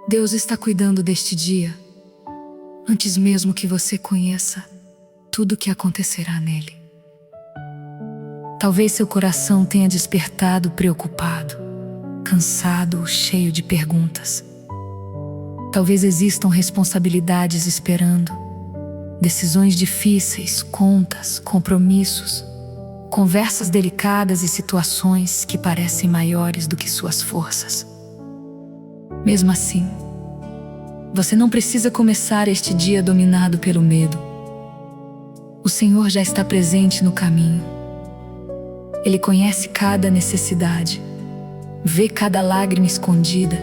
Deus está cuidando deste dia, antes mesmo que você conheça tudo o que acontecerá nele. Talvez seu coração tenha despertado preocupado, cansado ou cheio de perguntas. Talvez existam responsabilidades esperando, decisões difíceis, contas, compromissos, conversas delicadas e situações que parecem maiores do que suas forças. Mesmo assim, você não precisa começar este dia dominado pelo medo. O Senhor já está presente no caminho. Ele conhece cada necessidade, vê cada lágrima escondida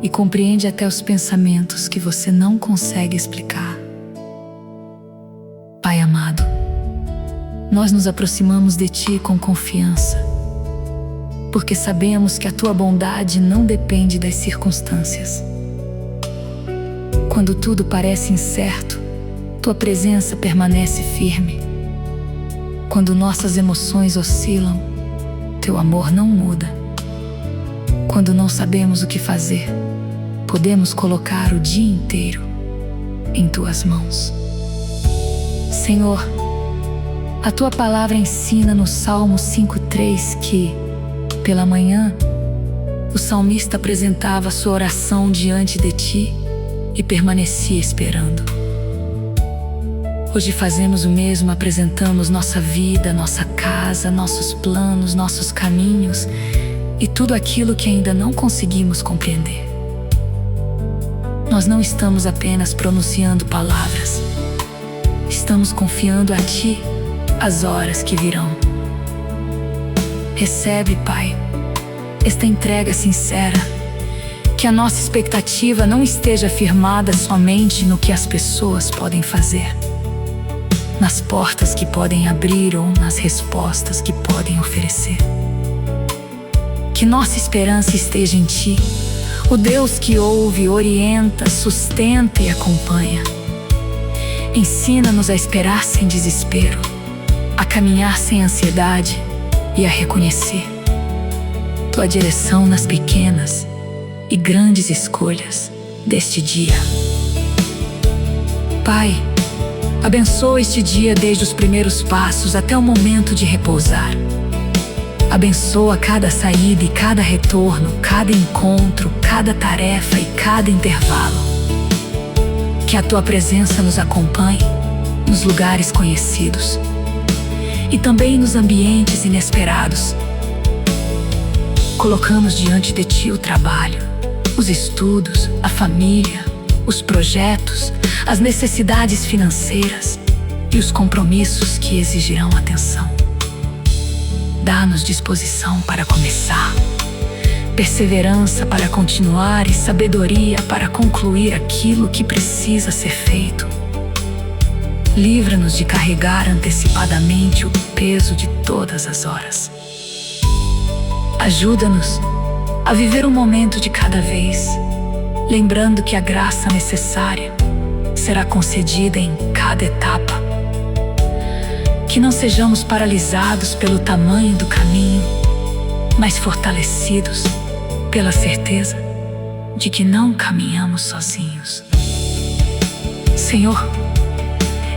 e compreende até os pensamentos que você não consegue explicar. Pai amado, nós nos aproximamos de Ti com confiança, porque sabemos que a Tua bondade não depende das circunstâncias. Quando tudo parece incerto, Tua presença permanece firme. Quando nossas emoções oscilam, Teu amor não muda. Quando não sabemos o que fazer, podemos colocar o dia inteiro em Tuas mãos. Senhor, a Tua palavra ensina no Salmo 5:3 que, pela manhã, o salmista apresentava sua oração diante de Ti e permanecia esperando. Hoje fazemos o mesmo, apresentamos nossa vida, nossa casa, nossos planos, nossos caminhos e tudo aquilo que ainda não conseguimos compreender. Nós não estamos apenas pronunciando palavras, estamos confiando a Ti as horas que virão. Recebe, Pai, esta entrega sincera, que a nossa expectativa não esteja firmada somente no que as pessoas podem fazer, nas portas que podem abrir ou nas respostas que podem oferecer. Que nossa esperança esteja em Ti, o Deus que ouve, orienta, sustenta e acompanha. Ensina-nos a esperar sem desespero, a caminhar sem ansiedade e a reconhecer Tua direção nas pequenas e grandes escolhas deste dia. Pai, abençoa este dia desde os primeiros passos até o momento de repousar. Abençoa cada saída e cada retorno, cada encontro, cada tarefa e cada intervalo. Que a Tua presença nos acompanhe nos lugares conhecidos e também nos ambientes inesperados. Colocamos diante de Ti o trabalho, os estudos, a família, os projetos, as necessidades financeiras e os compromissos que exigirão atenção. Dá-nos disposição para começar, perseverança para continuar e sabedoria para concluir aquilo que precisa ser feito. Livra-nos de carregar antecipadamente o peso de todas as horas. Ajuda-nos a viver um momento de cada vez, lembrando que a graça necessária será concedida em cada etapa. Que não sejamos paralisados pelo tamanho do caminho, mas fortalecidos pela certeza de que não caminhamos sozinhos. Senhor,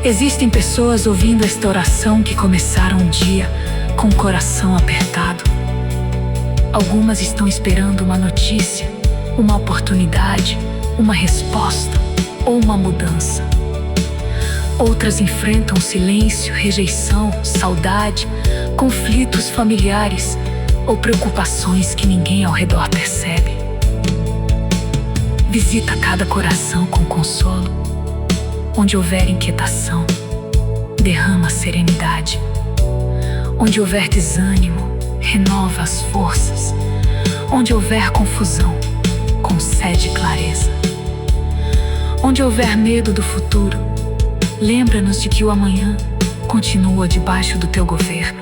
existem pessoas ouvindo esta oração que começaram um dia com o coração apertado. Algumas estão esperando uma notícia, uma oportunidade, uma resposta ou uma mudança. Outras enfrentam silêncio, rejeição, saudade, conflitos familiares ou preocupações que ninguém ao redor percebe. Visita cada coração com consolo. Onde houver inquietação, derrama serenidade. Onde houver desânimo, renova as forças. Onde houver confusão, concede clareza. Onde houver medo do futuro, lembra-nos de que o amanhã continua debaixo do Teu governo.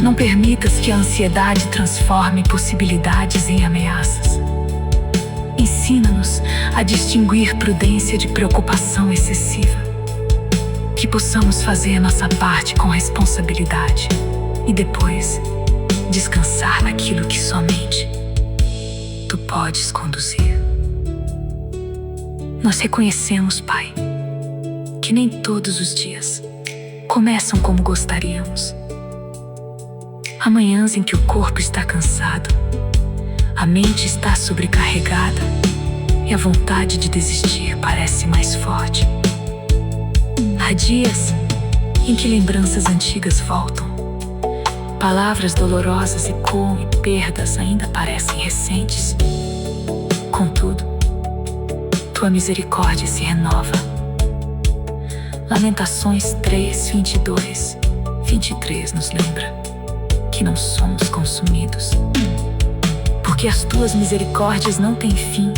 Não permitas que a ansiedade transforme possibilidades em ameaças. Ensina-nos a distinguir prudência de preocupação excessiva. Que possamos fazer nossa parte com responsabilidade e depois descansar naquilo que somente Tu podes conduzir. Nós reconhecemos, Pai, que nem todos os dias começam como gostaríamos. Há manhãs em que o corpo está cansado, a mente está sobrecarregada e a vontade de desistir parece mais forte. Há dias em que lembranças antigas voltam, palavras dolorosas ecoam e perdas ainda parecem recentes. Contudo, tua misericórdia se renova. Lamentações 3, 22, 23 nos lembra que não somos consumidos, porque as tuas misericórdias não têm fim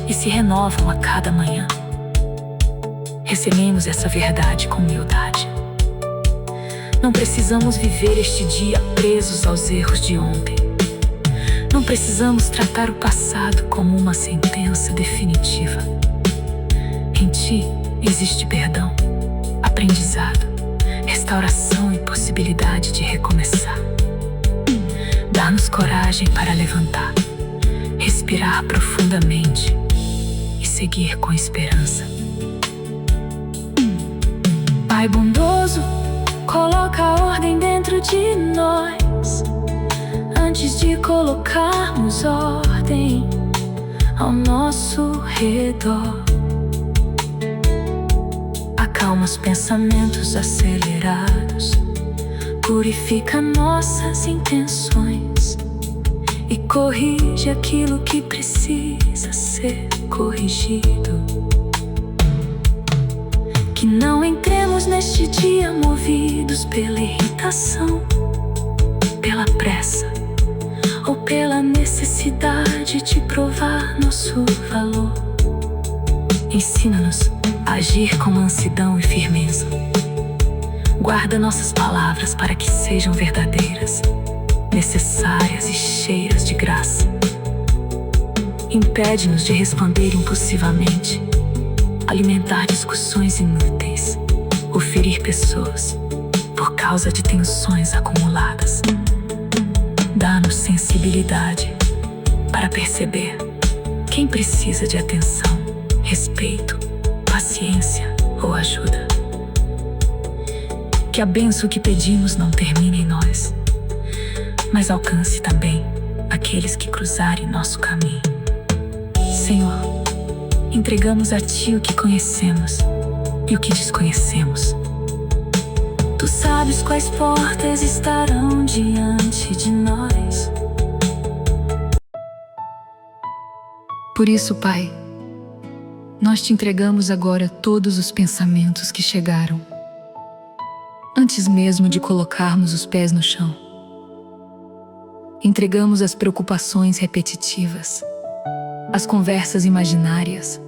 e se renovam a cada manhã. Recebemos essa verdade com humildade. Não precisamos viver este dia presos aos erros de ontem. Não precisamos tratar o passado como uma sentença definitiva. Em Ti existe perdão, aprendizado, restauração e possibilidade de recomeçar. Dá-nos coragem para levantar, respirar profundamente e seguir com esperança. Pai bondoso, coloca a ordem dentro de nós, antes de colocarmos ordem ao nosso redor. Acalma os pensamentos acelerados, purifica nossas intenções e corrige aquilo que precisa ser corrigido. Que não entremos neste dia movidos pela irritação, pela pressa ou pela necessidade de provar nosso valor. Ensina-nos a agir com mansidão e firmeza. Guarda nossas palavras para que sejam verdadeiras, necessárias e cheias de graça. Impede-nos de responder impulsivamente, alimentar discussões inúteis ou ferir pessoas por causa de tensões acumuladas. Dá-nos sensibilidade para perceber quem precisa de atenção, respeito, paciência ou ajuda. Que a bênção que pedimos não termine em nós, mas alcance também aqueles que cruzarem nosso caminho. Senhor, entregamos a Ti o que conhecemos e o que desconhecemos. Tu sabes quais portas estarão diante de nós. Por isso, Pai, nós Te entregamos agora todos os pensamentos que chegaram, antes mesmo de colocarmos os pés no chão. Entregamos as preocupações repetitivas, as conversas imaginárias,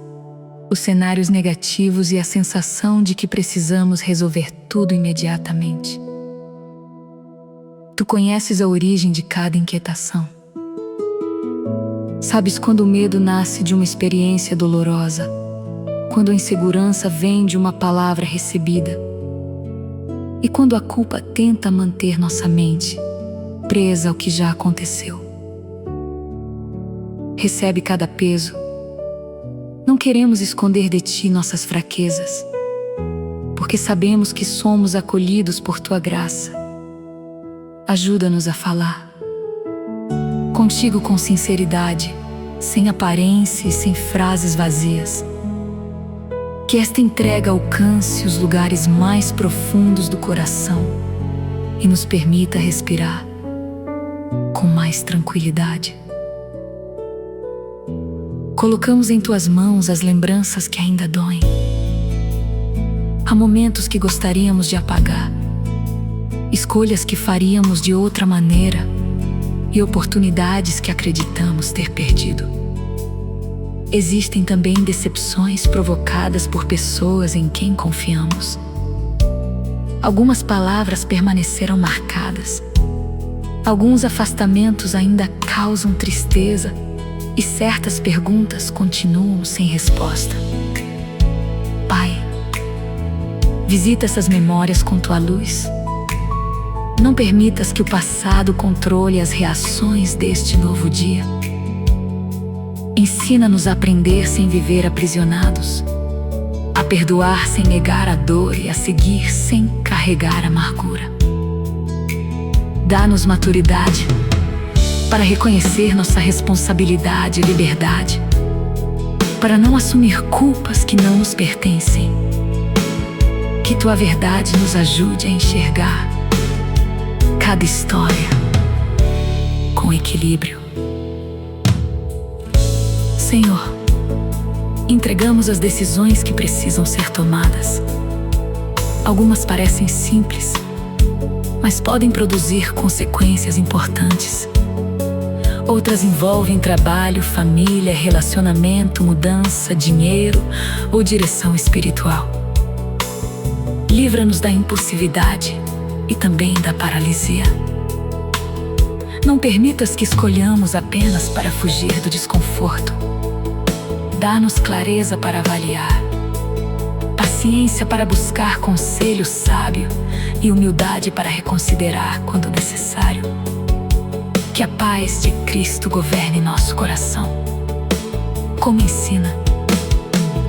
os cenários negativos e a sensação de que precisamos resolver tudo imediatamente. Tu conheces a origem de cada inquietação. Sabes quando o medo nasce de uma experiência dolorosa, quando a insegurança vem de uma palavra recebida, e quando a culpa tenta manter nossa mente presa ao que já aconteceu. Recebe cada peso. Não queremos esconder de Ti nossas fraquezas, porque sabemos que somos acolhidos por Tua graça. Ajuda-nos a falar contigo com sinceridade, sem aparência e sem frases vazias. Que esta entrega alcance os lugares mais profundos do coração e nos permita respirar com mais tranquilidade. Colocamos em Tuas mãos as lembranças que ainda doem. Há momentos que gostaríamos de apagar, escolhas que faríamos de outra maneira e oportunidades que acreditamos ter perdido. Existem também decepções provocadas por pessoas em quem confiamos. Algumas palavras permaneceram marcadas. Alguns afastamentos ainda causam tristeza e certas perguntas continuam sem resposta. Pai, visita essas memórias com Tua luz. Não permitas que o passado controle as reações deste novo dia. Ensina-nos a aprender sem viver aprisionados, a perdoar sem negar a dor e a seguir sem carregar amargura. Dá-nos maturidade para reconhecer nossa responsabilidade e liberdade, para não assumir culpas que não nos pertencem. Que tua verdade nos ajude a enxergar cada história com equilíbrio. Senhor, entregamos as decisões que precisam ser tomadas. Algumas parecem simples, mas podem produzir consequências importantes. Outras envolvem trabalho, família, relacionamento, mudança, dinheiro ou direção espiritual. Livra-nos da impulsividade e também da paralisia. Não permitas que escolhamos apenas para fugir do desconforto. Dá-nos clareza para avaliar, paciência para buscar conselho sábio e humildade para reconsiderar quando necessário. Que a paz de Cristo governe nosso coração. Como ensina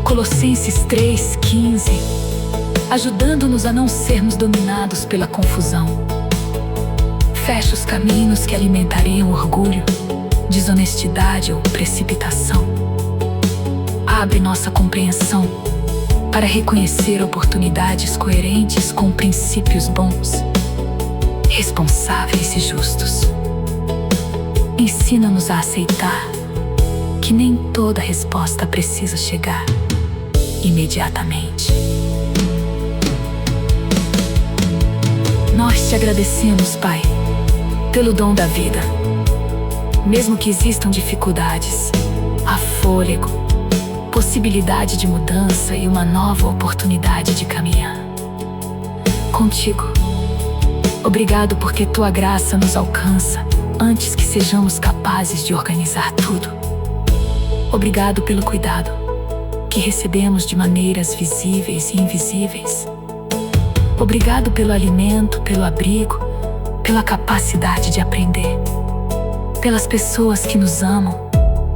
Colossenses 3,15, ajudando-nos a não sermos dominados pela confusão. Fecha os caminhos que alimentariam orgulho, desonestidade ou precipitação. Abre nossa compreensão para reconhecer oportunidades coerentes com princípios bons, responsáveis e justos. Ensina-nos a aceitar que nem toda resposta precisa chegar imediatamente. Nós te agradecemos, Pai, pelo dom da vida. Mesmo que existam dificuldades, há fôlego, possibilidade de mudança e uma nova oportunidade de caminhar contigo. Obrigado porque tua graça nos alcança antes que sejamos capazes de organizar tudo. Obrigado pelo cuidado que recebemos de maneiras visíveis e invisíveis. Obrigado pelo alimento, pelo abrigo, pela capacidade de aprender, pelas pessoas que nos amam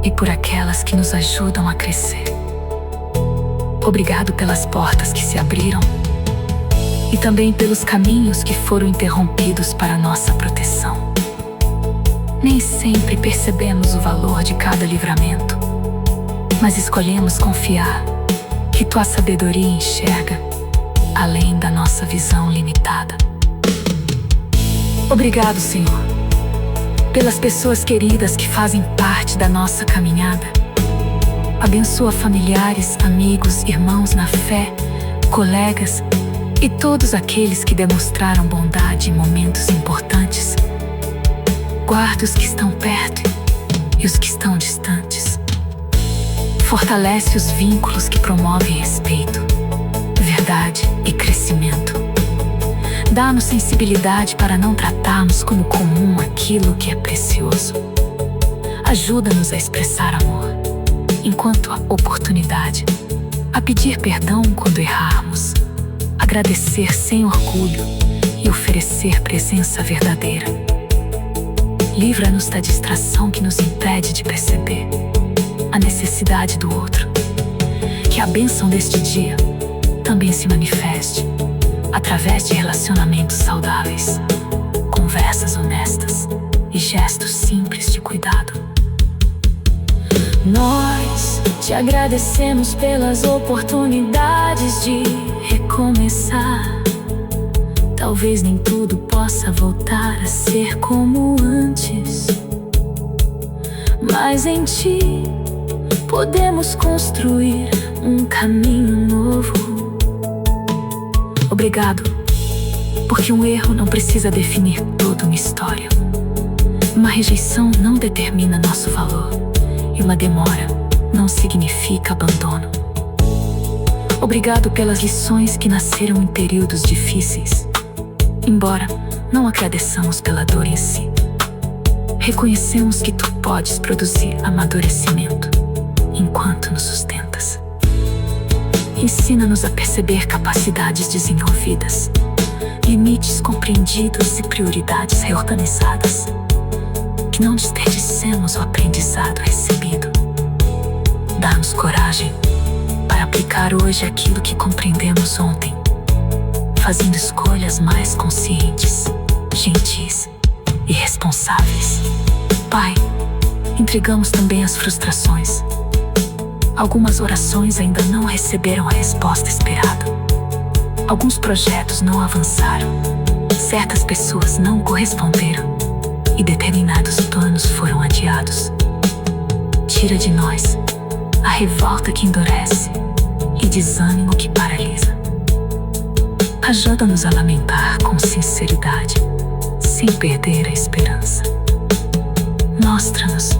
e por aquelas que nos ajudam a crescer. Obrigado pelas portas que se abriram e também pelos caminhos que foram interrompidos para nossa proteção. Nem sempre percebemos o valor de cada livramento, mas escolhemos confiar que tua sabedoria enxerga além da nossa visão limitada. Obrigado, Senhor, pelas pessoas queridas que fazem parte da nossa caminhada. Abençoa familiares, amigos, irmãos na fé, colegas e todos aqueles que demonstraram bondade em momentos importantes. Guarda os que estão perto e os que estão distantes. Fortalece os vínculos que promovem respeito, verdade e crescimento. Dá-nos sensibilidade para não tratarmos como comum aquilo que é precioso. Ajuda-nos a expressar amor enquanto há oportunidade, a pedir perdão quando errarmos, agradecer sem orgulho e oferecer presença verdadeira. Livra-nos da distração que nos impede de perceber a necessidade do outro. Que a bênção deste dia também se manifeste através de relacionamentos saudáveis, conversas honestas e gestos simples de cuidado. Nós te agradecemos pelas oportunidades de recomeçar. Talvez nem tudo possa voltar a ser como antes, mas em ti podemos construir um caminho novo. Obrigado, porque um erro não precisa definir toda uma história. Uma rejeição não determina nosso valor, e uma demora não significa abandono. Obrigado pelas lições que nasceram em períodos difíceis, embora não agradeçamos pela dor em si. Reconhecemos que tu podes produzir amadurecimento enquanto nos sustentas. Ensina-nos a perceber capacidades desenvolvidas, limites compreendidos e prioridades reorganizadas. Que não desperdicemos o aprendizado recebido. coragem para aplicar hoje aquilo que compreendemos ontem, fazendo escolhas mais conscientes, gentis e responsáveis. Pai, entregamos também as frustrações. Algumas orações ainda não receberam a resposta esperada. Alguns projetos não avançaram. Certas pessoas não corresponderam. E determinados planos foram adiados. Tira de nós a revolta que endurece e desânimo que paralisa. Ajuda-nos a lamentar com sinceridade, sem perder a esperança. Mostra-nos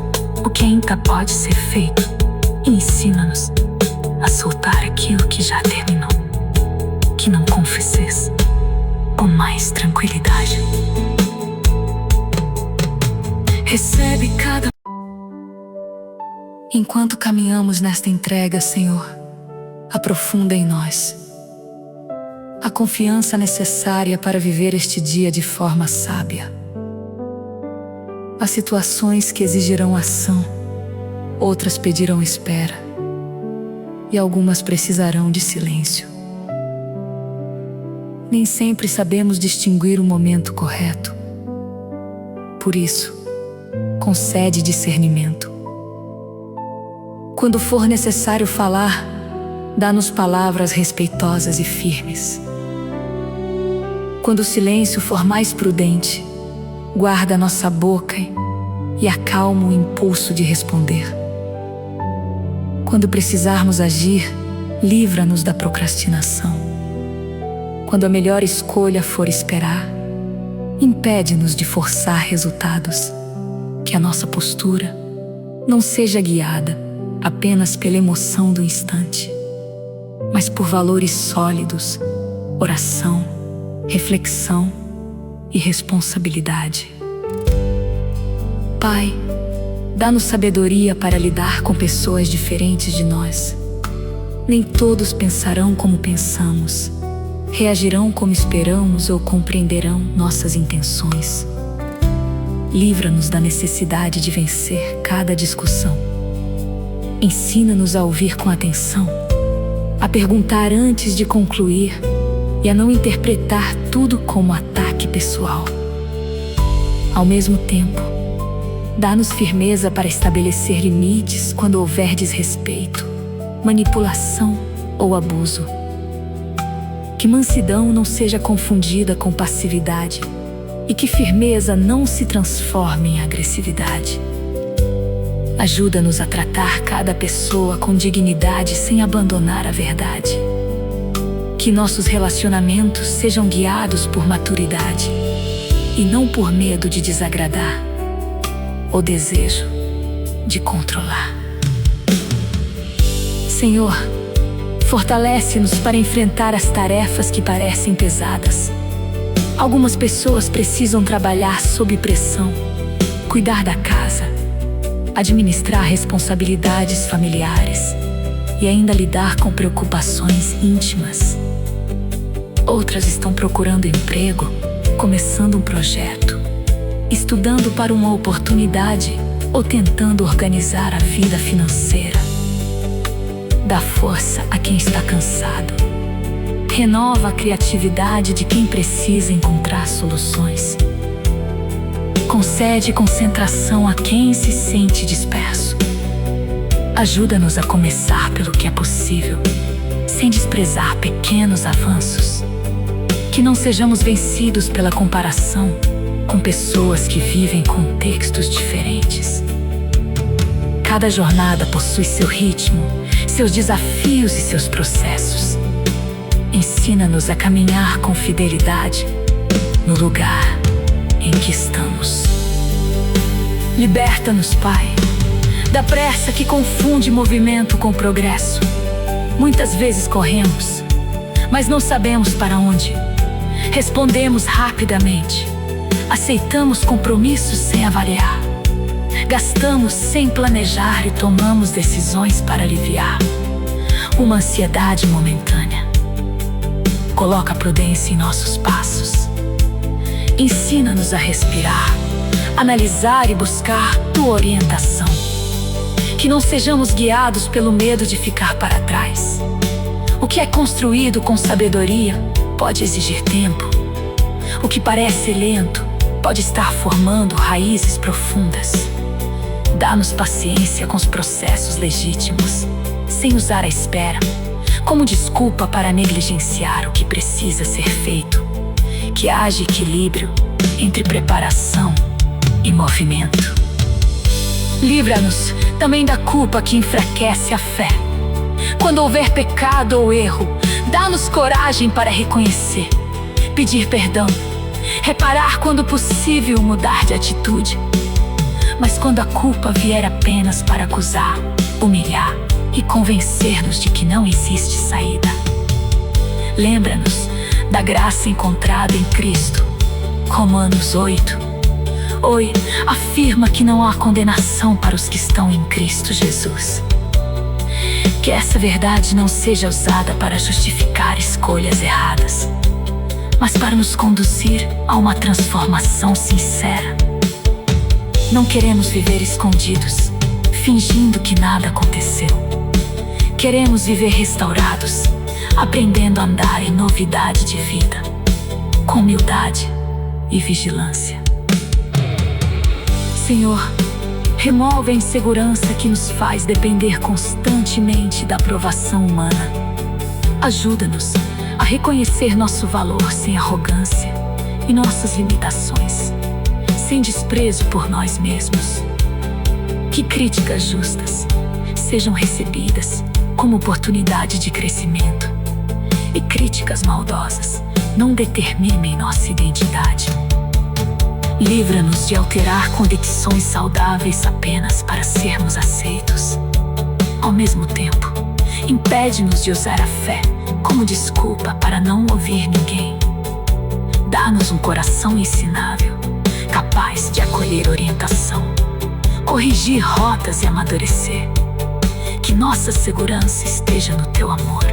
o que ainda pode ser feito e ensina-nos a soltar aquilo que já terminou, que não confesses, com mais tranquilidade. Recebe cada... Enquanto caminhamos nesta entrega, Senhor, aprofunda em nós a confiança necessária para viver este dia de forma sábia. Há situações que exigirão ação, outras pedirão espera, e algumas precisarão de silêncio. Nem sempre sabemos distinguir o momento correto. Por isso, concede discernimento. Quando for necessário falar, dá-nos palavras respeitosas e firmes. Quando o silêncio for mais prudente, guarda nossa boca e acalma o impulso de responder. Quando precisarmos agir, livra-nos da procrastinação. Quando a melhor escolha for esperar, impede-nos de forçar resultados. Que a nossa postura não seja guiada apenas pela emoção do instante, mas por valores sólidos, oração, reflexão e responsabilidade. Pai, dá-nos sabedoria para lidar com pessoas diferentes de nós. Nem todos pensarão como pensamos, reagirão como esperamos ou compreenderão nossas intenções. Livra-nos da necessidade de vencer cada discussão. Ensina-nos a ouvir com atenção, a perguntar antes de concluir e a não interpretar tudo como ataque pessoal. Ao mesmo tempo, dá-nos firmeza para estabelecer limites quando houver desrespeito, manipulação ou abuso. Que mansidão não seja confundida com passividade e que firmeza não se transforme em agressividade. Ajuda-nos a tratar cada pessoa com dignidade sem abandonar a verdade. Que nossos relacionamentos sejam guiados por maturidade e não por medo de desagradar ou desejo de controlar. Senhor, fortalece-nos para enfrentar as tarefas que parecem pesadas. Algumas pessoas precisam trabalhar sob pressão, cuidar da casa, administrar responsabilidades familiares e ainda lidar com preocupações íntimas. Outras estão procurando emprego, começando um projeto, estudando para uma oportunidade ou tentando organizar a vida financeira. Dá força a quem está cansado. Renova a criatividade de quem precisa encontrar soluções. Concede concentração a quem se sente disperso. Ajuda-nos a começar pelo que é possível, sem desprezar pequenos avanços. Que não sejamos vencidos pela comparação com pessoas que vivem contextos diferentes. Cada jornada possui seu ritmo, seus desafios e seus processos. Ensina-nos a caminhar com fidelidade no lugar em que estamos. Liberta-nos, Pai, da pressa que confunde movimento com progresso. Muitas vezes corremos, mas não sabemos para onde. Respondemos rapidamente, aceitamos compromissos sem avaliar, gastamos sem planejar e tomamos decisões para aliviar uma ansiedade momentânea. Coloca a prudência em nossos passos. Ensina-nos a respirar, analisar e buscar tua orientação. Que não sejamos guiados pelo medo de ficar para trás. O que é construído com sabedoria pode exigir tempo. O que parece lento pode estar formando raízes profundas. Dá-nos paciência com os processos legítimos, sem usar a espera como desculpa para negligenciar o que precisa ser feito. Que haja equilíbrio entre preparação e movimento. Livra-nos também da culpa que enfraquece a fé. Quando houver pecado ou erro, dá-nos coragem para reconhecer, pedir perdão, reparar quando possível, mudar de atitude. Mas quando a culpa vier apenas para acusar, humilhar e convencer-nos de que não existe saída, lembra-nos da graça encontrada em Cristo. Romanos 8 afirma que não há condenação para os que estão em Cristo Jesus. Que essa verdade não seja usada para justificar escolhas erradas, mas para nos conduzir a uma transformação sincera. Não queremos viver escondidos, fingindo que nada aconteceu. Queremos viver restaurados, aprendendo a andar em novidade de vida, com humildade e vigilância. Senhor, remove a insegurança que nos faz depender constantemente da aprovação humana. Ajuda-nos a reconhecer nosso valor sem arrogância e nossas limitações, sem desprezo por nós mesmos. Que críticas justas sejam recebidas como oportunidade de crescimento e críticas maldosas não determinem nossa identidade. Livra-nos de alterar convicções saudáveis apenas para sermos aceitos. Ao mesmo tempo, impede-nos de usar a fé como desculpa para não ouvir ninguém. Dá-nos um coração ensinável, capaz de acolher orientação, corrigir rotas e amadurecer. Que nossa segurança esteja no Teu amor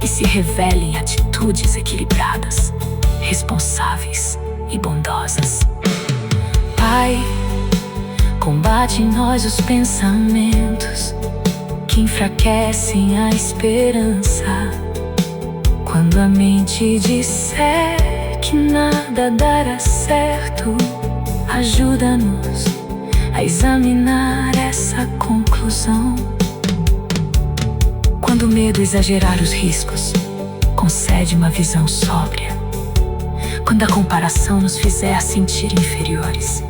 e se revele em atitudes equilibradas, responsáveis e bondosas. Pai, combate em nós os pensamentos que enfraquecem a esperança. Quando a mente disser que nada dará certo, ajuda-nos a examinar essa conclusão. Quando o medo exagerar os riscos, concede uma visão sóbria. Quando a comparação nos fizer sentir inferiores,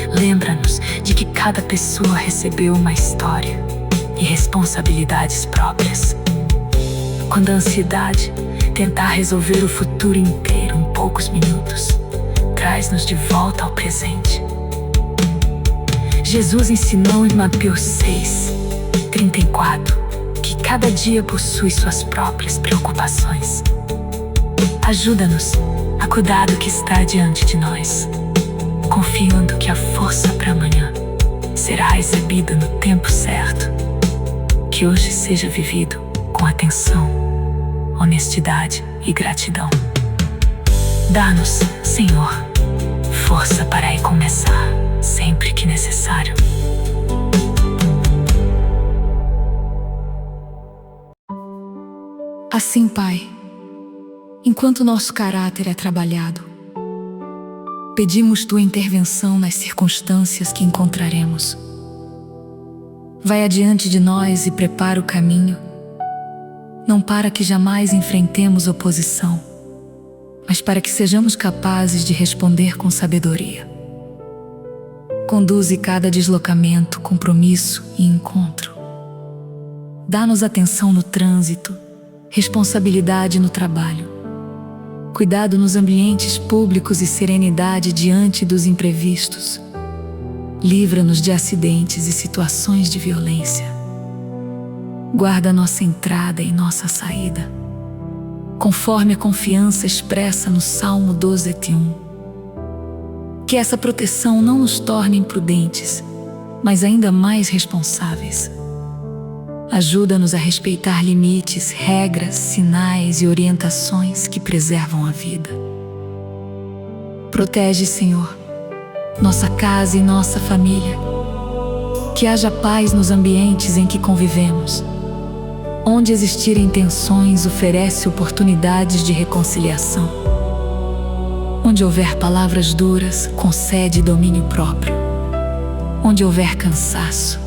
lembra-nos de que cada pessoa recebeu uma história e responsabilidades próprias. Quando a ansiedade tentar resolver o futuro inteiro em poucos minutos, traz-nos de volta ao presente. Jesus ensinou em Mateus 6:34 que cada dia possui suas próprias preocupações. Ajuda-nos a cuidar do que está diante de nós, confiando que a força para amanhã será exibida no tempo certo. Que hoje seja vivido com atenção, honestidade e gratidão. Dá-nos, Senhor, força para recomeçar sempre que necessário. Assim, Pai, enquanto nosso caráter é trabalhado, pedimos Tua intervenção nas circunstâncias que encontraremos. Vai adiante de nós e prepara o caminho, não para que jamais enfrentemos oposição, mas para que sejamos capazes de responder com sabedoria. Conduze cada deslocamento, compromisso e encontro. Dá-nos atenção no trânsito, responsabilidade no trabalho, cuidado nos ambientes públicos e serenidade diante dos imprevistos. Livra-nos de acidentes e situações de violência. Guarda nossa entrada e nossa saída, conforme a confiança expressa no Salmo 12:1. Que essa proteção não nos torne imprudentes, mas ainda mais responsáveis. Ajuda-nos a respeitar limites, regras, sinais e orientações que preservam a vida. Protege, Senhor, nossa casa e nossa família. Que haja paz nos ambientes em que convivemos. Onde existirem tensões, oferece oportunidades de reconciliação. Onde houver palavras duras, concede domínio próprio. Onde houver cansaço,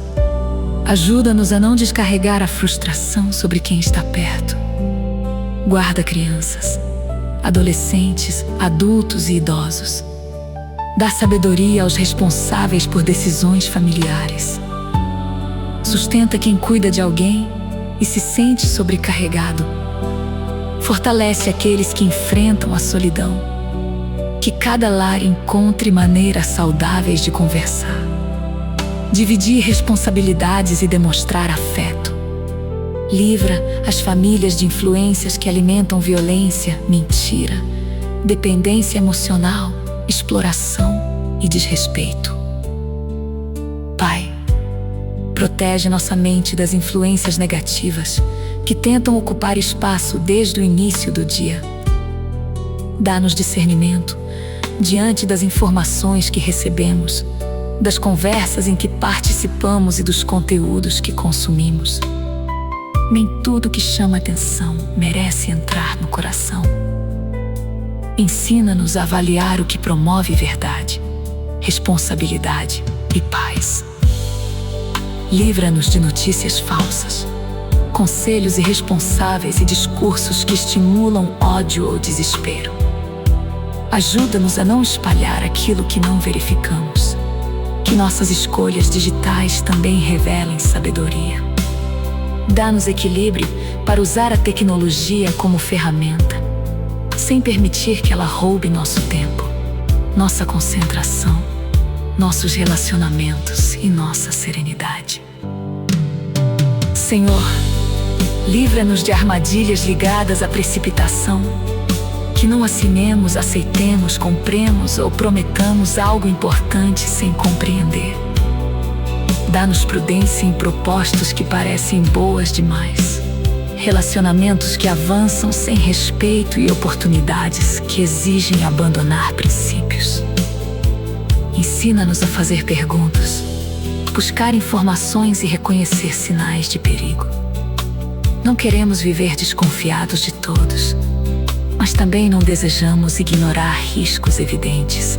ajuda-nos a não descarregar a frustração sobre quem está perto. Guarda crianças, adolescentes, adultos e idosos. Dá sabedoria aos responsáveis por decisões familiares. Sustenta quem cuida de alguém e se sente sobrecarregado. Fortalece aqueles que enfrentam a solidão. Que cada lar encontre maneiras saudáveis de conversar. Dividir responsabilidades e demonstrar afeto. Livra as famílias de influências que alimentam violência, mentira, dependência emocional, exploração e desrespeito. Pai, protege nossa mente das influências negativas que tentam ocupar espaço desde o início do dia. Dá-nos discernimento diante das informações que recebemos, das conversas em que participamos e dos conteúdos que consumimos. Nem tudo que chama atenção merece entrar no coração. Ensina-nos a avaliar o que promove verdade, responsabilidade e paz. Livra-nos de notícias falsas, conselhos irresponsáveis e discursos que estimulam ódio ou desespero. Ajuda-nos a não espalhar aquilo que não verificamos. Que nossas escolhas digitais também revelem sabedoria. Dá-nos equilíbrio para usar a tecnologia como ferramenta, sem permitir que ela roube nosso tempo, nossa concentração, nossos relacionamentos e nossa serenidade. Senhor, livra-nos de armadilhas ligadas à precipitação. Que não assinemos, aceitemos, compremos ou prometamos algo importante sem compreender. Dá-nos prudência em propostas que parecem boas demais. Relacionamentos que avançam sem respeito e oportunidades que exigem abandonar princípios. Ensina-nos a fazer perguntas, buscar informações e reconhecer sinais de perigo. Não queremos viver desconfiados de todos, mas também não desejamos ignorar riscos evidentes.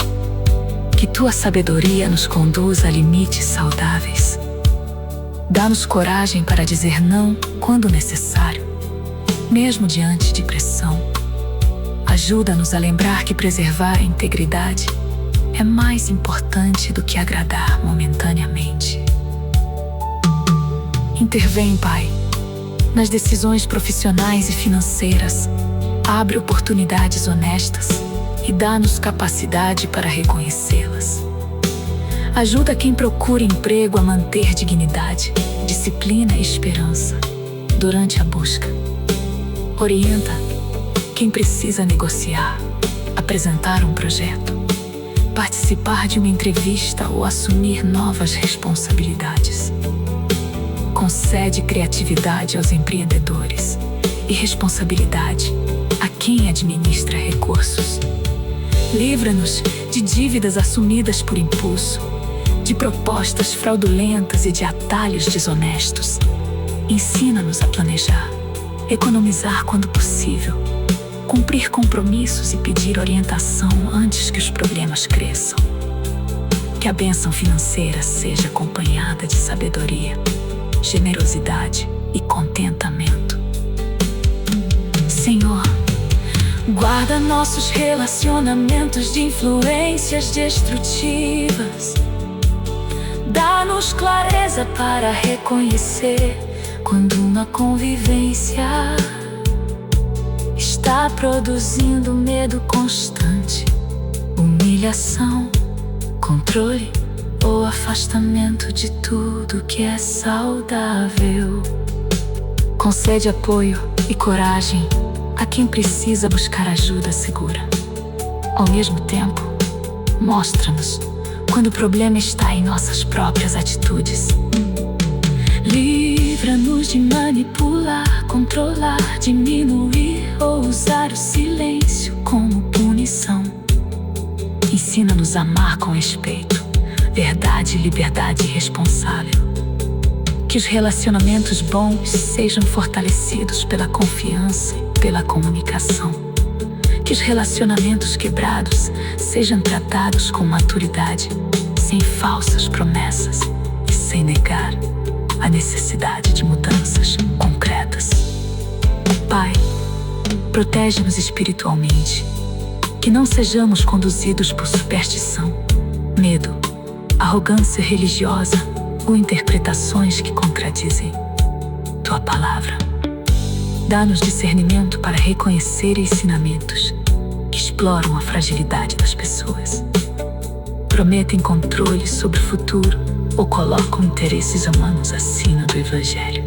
Que tua sabedoria nos conduza a limites saudáveis. Dá-nos coragem para dizer não quando necessário, mesmo diante de pressão. Ajuda-nos a lembrar que preservar a integridade é mais importante do que agradar momentaneamente. Intervém, Pai, nas decisões profissionais e financeiras. Abre oportunidades honestas e dá-nos capacidade para reconhecê-las. Ajuda quem procura emprego a manter dignidade, disciplina e esperança durante a busca. Orienta quem precisa negociar, apresentar um projeto, participar de uma entrevista ou assumir novas responsabilidades. Concede criatividade aos empreendedores e responsabilidade a quem administra recursos. Livra-nos de dívidas assumidas por impulso, de propostas fraudulentas e de atalhos desonestos. Ensina-nos a planejar, economizar quando possível, cumprir compromissos e pedir orientação antes que os problemas cresçam. Que a bênção financeira seja acompanhada de sabedoria, generosidade e contentamento. Senhor, guarda nossos relacionamentos de influências destrutivas. Dá-nos clareza para reconhecer quando uma convivência está produzindo medo constante, humilhação, controle ou afastamento de tudo que é saudável. Concede apoio e coragem a quem precisa buscar ajuda segura. Ao mesmo tempo, mostra-nos quando o problema está em nossas próprias atitudes. Livra-nos de manipular, controlar, diminuir ou usar o silêncio como punição. Ensina-nos a amar com respeito, verdade e liberdade responsável. Que os relacionamentos bons sejam fortalecidos pela confiança e pela comunicação. Que os relacionamentos quebrados sejam tratados com maturidade, sem falsas promessas e sem negar a necessidade de mudanças concretas. Pai, protege-nos espiritualmente, que não sejamos conduzidos por superstição, medo, arrogância religiosa ou interpretações que contradizem Tua palavra. Dá-nos discernimento para reconhecer ensinamentos que exploram a fragilidade das pessoas, prometem controle sobre o futuro ou colocam interesses humanos acima do Evangelho.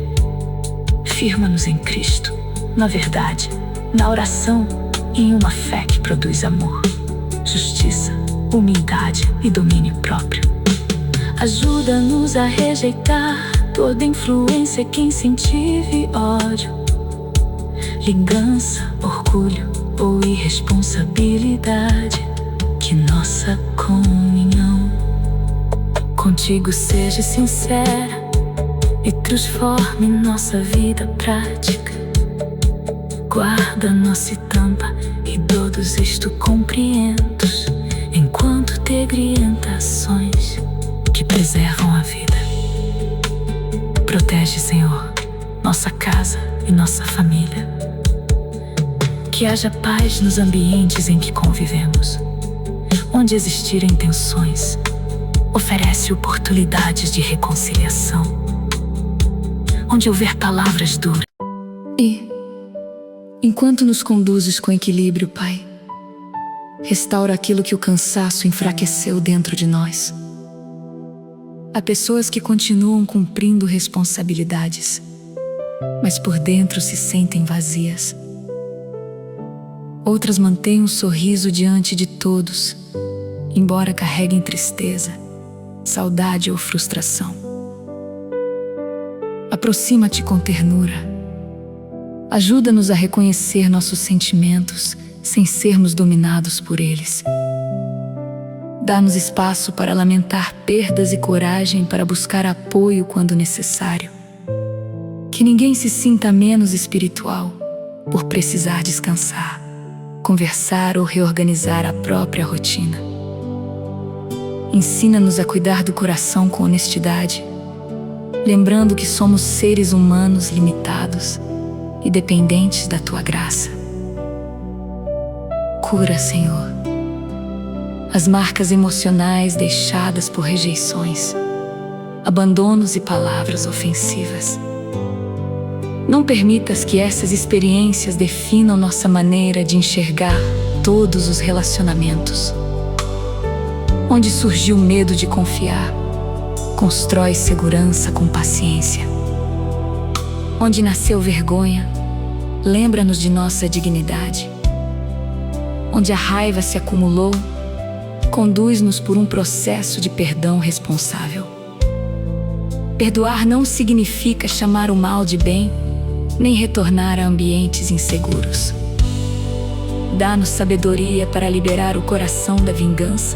Firma-nos em Cristo, na verdade, na oração e em uma fé que produz amor, justiça, humildade e domínio próprio. Ajuda-nos a rejeitar toda influência que incentive ódio, vingança, orgulho ou irresponsabilidade. Que nossa comunhão contigo seja sincera e transforme nossa vida prática. Guarda nossa tampa e todos isto compreendos, enquanto te orientações que preservam a vida. Protege, Senhor, nossa casa e nossa família. Que haja paz nos ambientes em que convivemos. Onde existirem tensões, oferece oportunidades de reconciliação. Onde houver palavras duras. E, enquanto nos conduzes com equilíbrio, Pai, restaura aquilo que o cansaço enfraqueceu dentro de nós. Há pessoas que continuam cumprindo responsabilidades, mas por dentro se sentem vazias. Outras mantêm um sorriso diante de todos, embora carreguem tristeza, saudade ou frustração. Aproxima-te com ternura. Ajuda-nos a reconhecer nossos sentimentos sem sermos dominados por eles. Dá-nos espaço para lamentar perdas e coragem para buscar apoio quando necessário. Que ninguém se sinta menos espiritual por precisar descansar, conversar ou reorganizar a própria rotina. Ensina-nos a cuidar do coração com honestidade, lembrando que somos seres humanos limitados e dependentes da Tua graça. Cura, Senhor, as marcas emocionais deixadas por rejeições, abandonos e palavras ofensivas. Não permitas que essas experiências definam nossa maneira de enxergar todos os relacionamentos. Onde surgiu o medo de confiar, constrói segurança com paciência. Onde nasceu vergonha, lembra-nos de nossa dignidade. Onde a raiva se acumulou, conduz-nos por um processo de perdão responsável. Perdoar não significa chamar o mal de bem, nem retornar a ambientes inseguros. Dá-nos sabedoria para liberar o coração da vingança,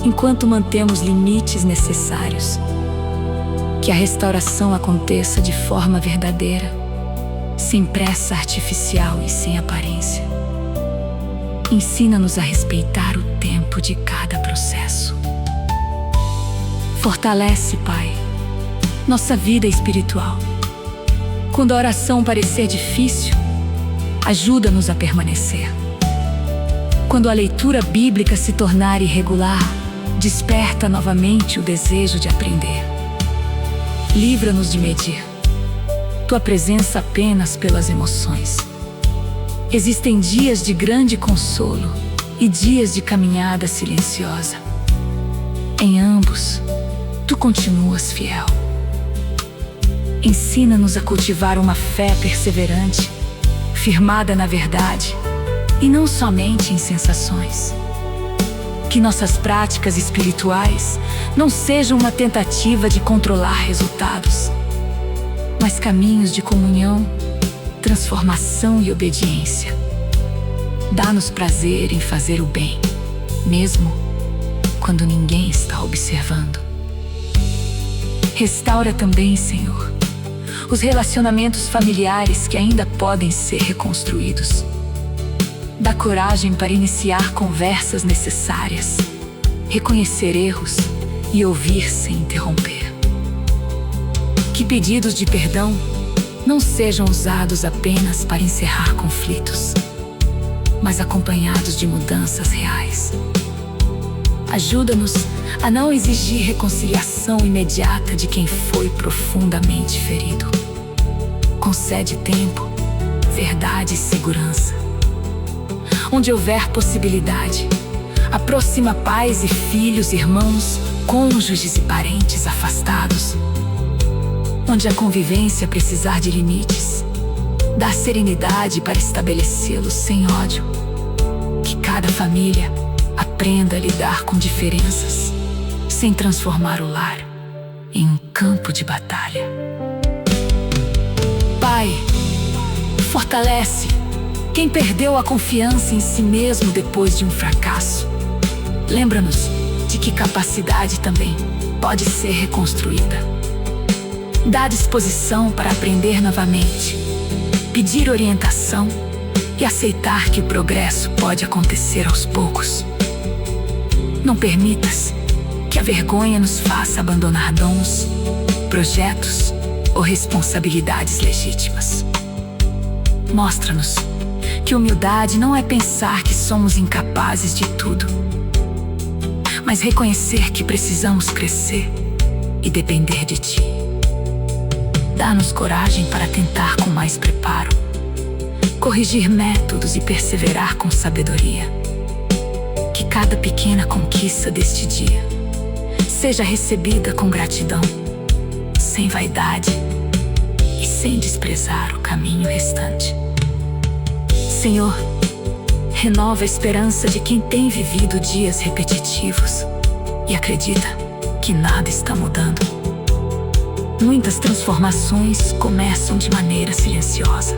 enquanto mantemos limites necessários. Que a restauração aconteça de forma verdadeira, sem pressa artificial e sem aparência. Ensina-nos a respeitar o tempo de cada processo. Fortalece, Pai, nossa vida espiritual. Quando a oração parecer difícil, ajuda-nos a permanecer. Quando a leitura bíblica se tornar irregular, desperta novamente o desejo de aprender. Livra-nos de medir Tua presença apenas pelas emoções. Existem dias de grande consolo e dias de caminhada silenciosa. Em ambos, Tu continuas fiel. Ensina-nos a cultivar uma fé perseverante, firmada na verdade, e não somente em sensações. Que nossas práticas espirituais não sejam uma tentativa de controlar resultados, mas caminhos de comunhão, transformação e obediência. Dá-nos prazer em fazer o bem, mesmo quando ninguém está observando. Restaura também, Senhor, os relacionamentos familiares que ainda podem ser reconstruídos. Dá coragem para iniciar conversas necessárias, reconhecer erros e ouvir sem interromper. Que pedidos de perdão não sejam usados apenas para encerrar conflitos, mas acompanhados de mudanças reais. Ajuda-nos a não exigir reconciliação imediata de quem foi profundamente ferido. Concede tempo, verdade e segurança. Onde houver possibilidade, aproxima pais e filhos, irmãos, cônjuges e parentes afastados. Onde a convivência precisar de limites, dá serenidade para estabelecê-los sem ódio. Que cada família aprenda a lidar com diferenças, sem transformar o lar em um campo de batalha. Pai, fortalece quem perdeu a confiança em si mesmo depois de um fracasso. Lembra-nos de que capacidade também pode ser reconstruída. Dá disposição para aprender novamente, pedir orientação e aceitar que o progresso pode acontecer aos poucos. Não permitas que a vergonha nos faça abandonar dons, projetos ou responsabilidades legítimas. Mostra-nos que humildade não é pensar que somos incapazes de tudo, mas reconhecer que precisamos crescer e depender de Ti. Dá-nos coragem para tentar com mais preparo, corrigir métodos e perseverar com sabedoria. Que cada pequena conquista deste dia seja recebida com gratidão, sem vaidade e sem desprezar o caminho restante. Senhor, renova a esperança de quem tem vivido dias repetitivos e acredita que nada está mudando. Muitas transformações começam de maneira silenciosa,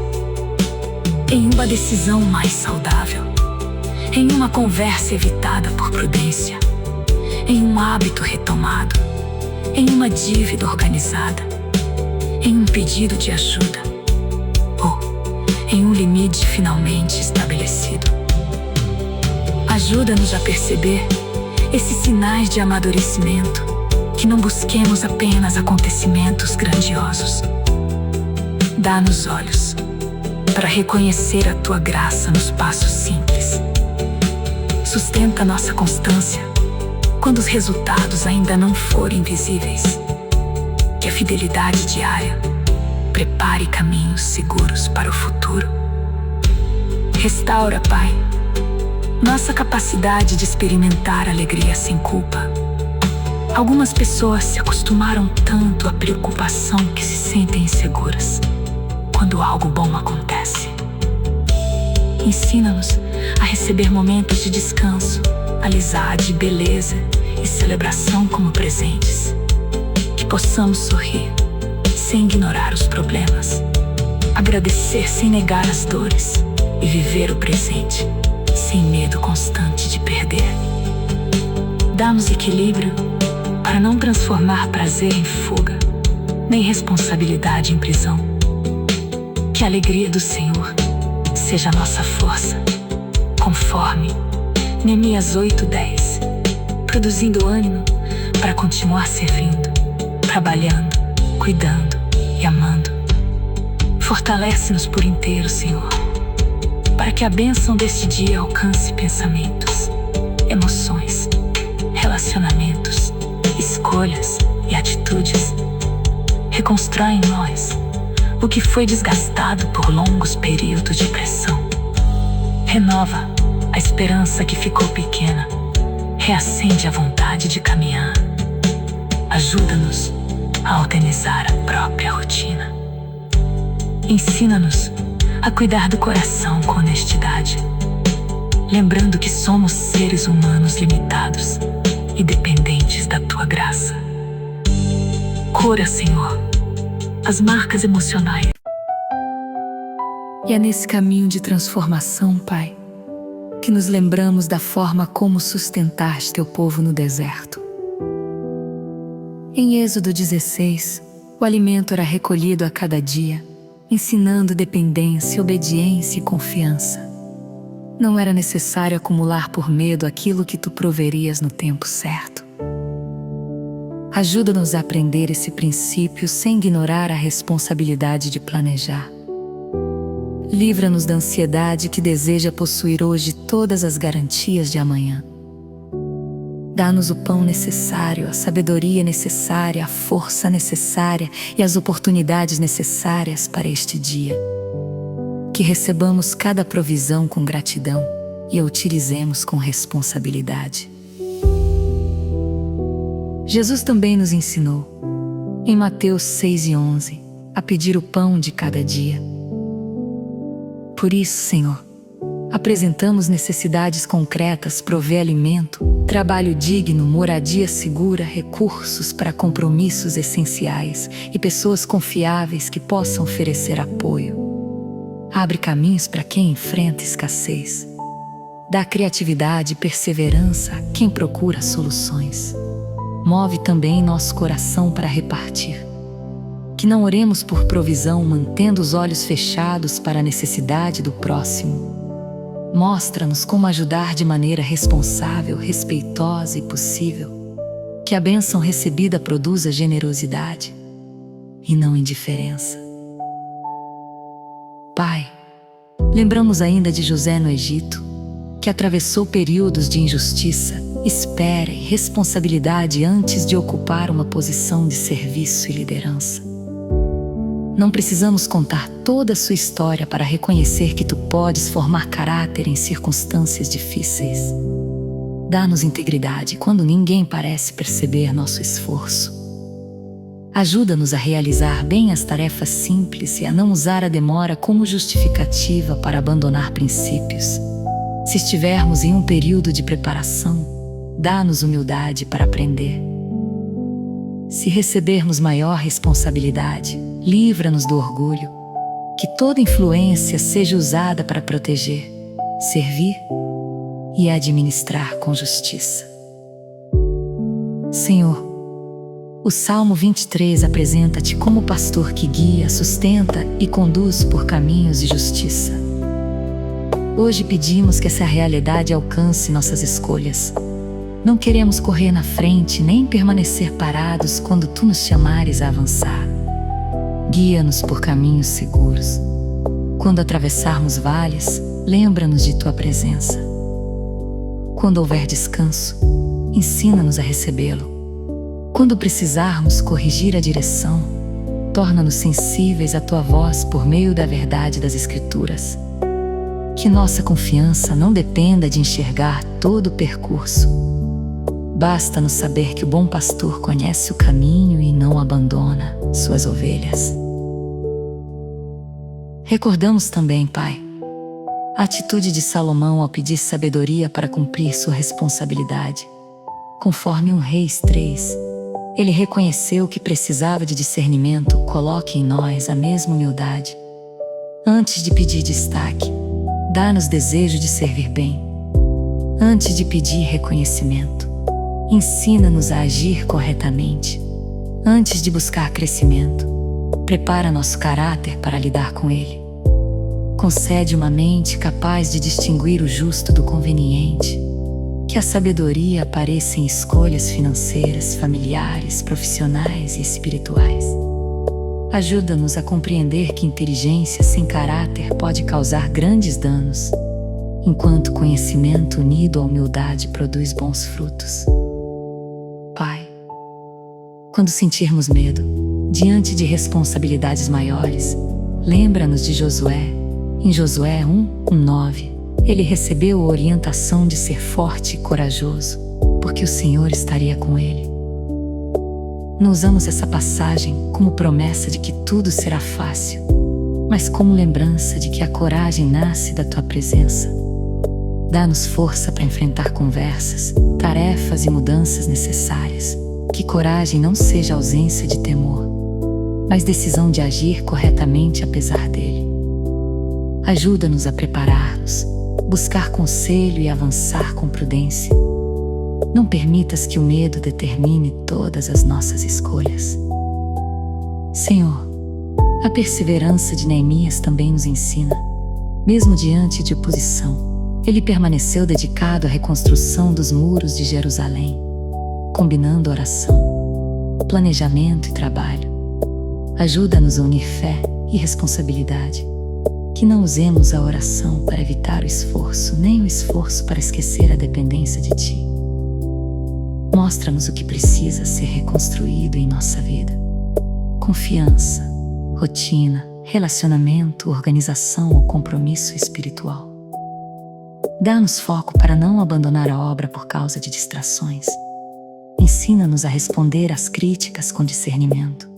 em uma decisão mais saudável, em uma conversa evitada por prudência, em um hábito retomado, em uma dívida organizada, em um pedido de ajuda ou em um limite finalmente estabelecido. Ajuda-nos a perceber esses sinais de amadurecimento, que não busquemos apenas acontecimentos grandiosos. Dá-nos olhos para reconhecer a Tua graça nos passos simples. Sustenta nossa constância quando os resultados ainda não forem visíveis. Que a fidelidade diária prepare caminhos seguros para o futuro. Restaura, Pai, nossa capacidade de experimentar alegria sem culpa. Algumas pessoas se acostumaram tanto à preocupação que se sentem inseguras quando algo bom acontece. Ensina-nos a receber momentos de descanso, amizade, beleza e celebração como presentes. Que possamos sorrir sem ignorar os problemas, agradecer sem negar as dores e viver o presente sem medo constante de perder. Dá-nos equilíbrio para não transformar prazer em fuga, nem responsabilidade em prisão. Que a alegria do Senhor seja a nossa força, conforme Neemias 8:10, produzindo ânimo para continuar servindo, trabalhando, cuidando e amando. Fortalece-nos por inteiro, Senhor, para que a bênção deste dia alcance pensamentos, emoções, relacionamentos, escolhas e atitudes. Reconstrói em nós o que foi desgastado por longos períodos de pressão. Renova a esperança que ficou pequena, reacende a vontade de caminhar. Ajuda-nos a organizar a própria rotina. Ensina-nos a cuidar do coração com honestidade, lembrando que somos seres humanos limitados e dependentes da Tua graça. Cura, Senhor, as marcas emocionais. E é nesse caminho de transformação, Pai, que nos lembramos da forma como sustentaste teu povo no deserto. Em Êxodo 16, o alimento era recolhido a cada dia, ensinando dependência, obediência e confiança. Não era necessário acumular por medo aquilo que tu proverias no tempo certo. Ajuda-nos a aprender esse princípio sem ignorar a responsabilidade de planejar. Livra-nos da ansiedade que deseja possuir hoje todas as garantias de amanhã. Dá-nos o pão necessário, a sabedoria necessária, a força necessária e as oportunidades necessárias para este dia. Que recebamos cada provisão com gratidão e a utilizemos com responsabilidade. Jesus também nos ensinou, em Mateus 6:11, a pedir o pão de cada dia. Por isso, Senhor, apresentamos necessidades concretas, provê alimento, trabalho digno, moradia segura, recursos para compromissos essenciais e pessoas confiáveis que possam oferecer apoio. Abre caminhos para quem enfrenta escassez. Dá criatividade e perseverança a quem procura soluções. Move também nosso coração para repartir. Que não oremos por provisão, mantendo os olhos fechados para a necessidade do próximo. Mostra-nos como ajudar de maneira responsável, respeitosa e possível. Que a bênção recebida produza generosidade e não indiferença. Pai, lembramos ainda de José no Egito, que atravessou períodos de injustiça, espera e responsabilidade antes de ocupar uma posição de serviço e liderança. Não precisamos contar toda a sua história para reconhecer que tu podes formar caráter em circunstâncias difíceis. Dá-nos integridade quando ninguém parece perceber nosso esforço. Ajuda-nos a realizar bem as tarefas simples e a não usar a demora como justificativa para abandonar princípios. Se estivermos em um período de preparação, dá-nos humildade para aprender. Se recebermos maior responsabilidade, livra-nos do orgulho. Que toda influência seja usada para proteger, servir e administrar com justiça. Senhor, o Salmo 23 apresenta-te como pastor que guia, sustenta e conduz por caminhos de justiça. Hoje pedimos que essa realidade alcance nossas escolhas. Não queremos correr na frente nem permanecer parados quando tu nos chamares a avançar. Guia-nos por caminhos seguros. Quando atravessarmos vales, lembra-nos de tua presença. Quando houver descanso, ensina-nos a recebê-lo. Quando precisarmos corrigir a direção, torna-nos sensíveis à tua voz por meio da verdade das Escrituras. Que nossa confiança não dependa de enxergar todo o percurso. Basta-nos saber que o bom pastor conhece o caminho e não abandona suas ovelhas. Recordamos também, Pai, a atitude de Salomão ao pedir sabedoria para cumprir sua responsabilidade. Conforme 1 Reis 3, ele reconheceu que precisava de discernimento. Coloque em nós a mesma humildade. Antes de pedir destaque, dá-nos desejo de servir bem. Antes de pedir reconhecimento, ensina-nos a agir corretamente. Antes de buscar crescimento, prepara nosso caráter para lidar com ele. Concede uma mente capaz de distinguir o justo do conveniente. Que a sabedoria apareça em escolhas financeiras, familiares, profissionais e espirituais. Ajuda-nos a compreender que inteligência sem caráter pode causar grandes danos, enquanto conhecimento unido à humildade produz bons frutos. Pai, quando sentirmos medo, diante de responsabilidades maiores, lembra-nos de Josué. Em Josué 1:9, ele recebeu a orientação de ser forte e corajoso, porque o Senhor estaria com ele. Não usamos essa passagem como promessa de que tudo será fácil, mas como lembrança de que a coragem nasce da tua presença. Dá-nos força para enfrentar conversas, tarefas e mudanças necessárias. Que coragem não seja ausência de temor, mas decisão de agir corretamente apesar dele. Ajuda-nos a preparar-nos, buscar conselho e avançar com prudência. Não permitas que o medo determine todas as nossas escolhas. Senhor, a perseverança de Neemias também nos ensina. Mesmo diante de oposição, ele permaneceu dedicado à reconstrução dos muros de Jerusalém, combinando oração, planejamento e trabalho. Ajuda-nos a unir fé e responsabilidade. Que não usemos a oração para evitar o esforço, nem o esforço para esquecer a dependência de Ti. Mostra-nos o que precisa ser reconstruído em nossa vida. Confiança, rotina, relacionamento, organização ou compromisso espiritual. Dá-nos foco para não abandonar a obra por causa de distrações. Ensina-nos a responder às críticas com discernimento,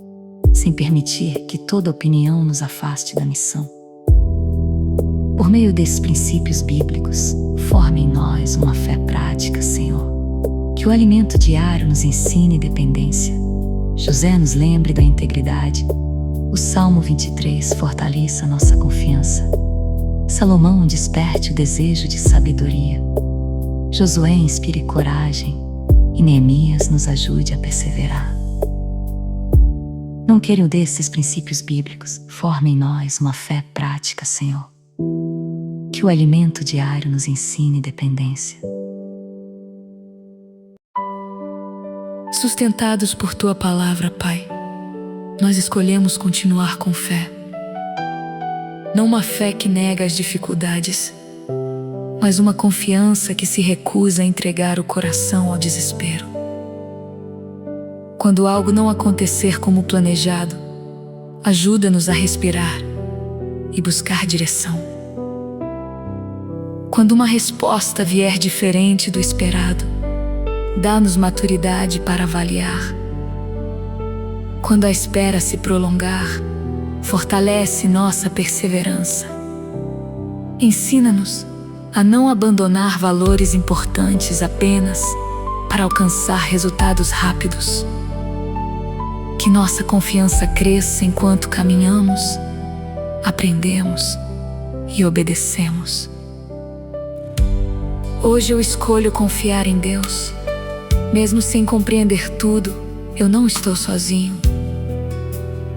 sem permitir que toda opinião nos afaste da missão. Por meio desses princípios bíblicos, forme em nós uma fé prática, Senhor. Que o alimento diário nos ensine dependência. José nos lembre da integridade. O Salmo 23 fortaleça nossa confiança. Salomão desperte o desejo de sabedoria. Josué inspire coragem. E Neemias nos ajude a perseverar. Não queira desses princípios bíblicos, forme em nós uma fé prática, Senhor. Que o alimento diário nos ensine dependência. Sustentados por Tua palavra, Pai, nós escolhemos continuar com fé. Não uma fé que nega as dificuldades, mas uma confiança que se recusa a entregar o coração ao desespero. Quando algo não acontecer como planejado, ajuda-nos a respirar e buscar direção. Quando uma resposta vier diferente do esperado, dá-nos maturidade para avaliar. Quando a espera se prolongar, fortalece nossa perseverança. Ensina-nos a não abandonar valores importantes apenas para alcançar resultados rápidos. Que nossa confiança cresça enquanto caminhamos, aprendemos e obedecemos. Hoje eu escolho confiar em Deus. Mesmo sem compreender tudo, eu não estou sozinho.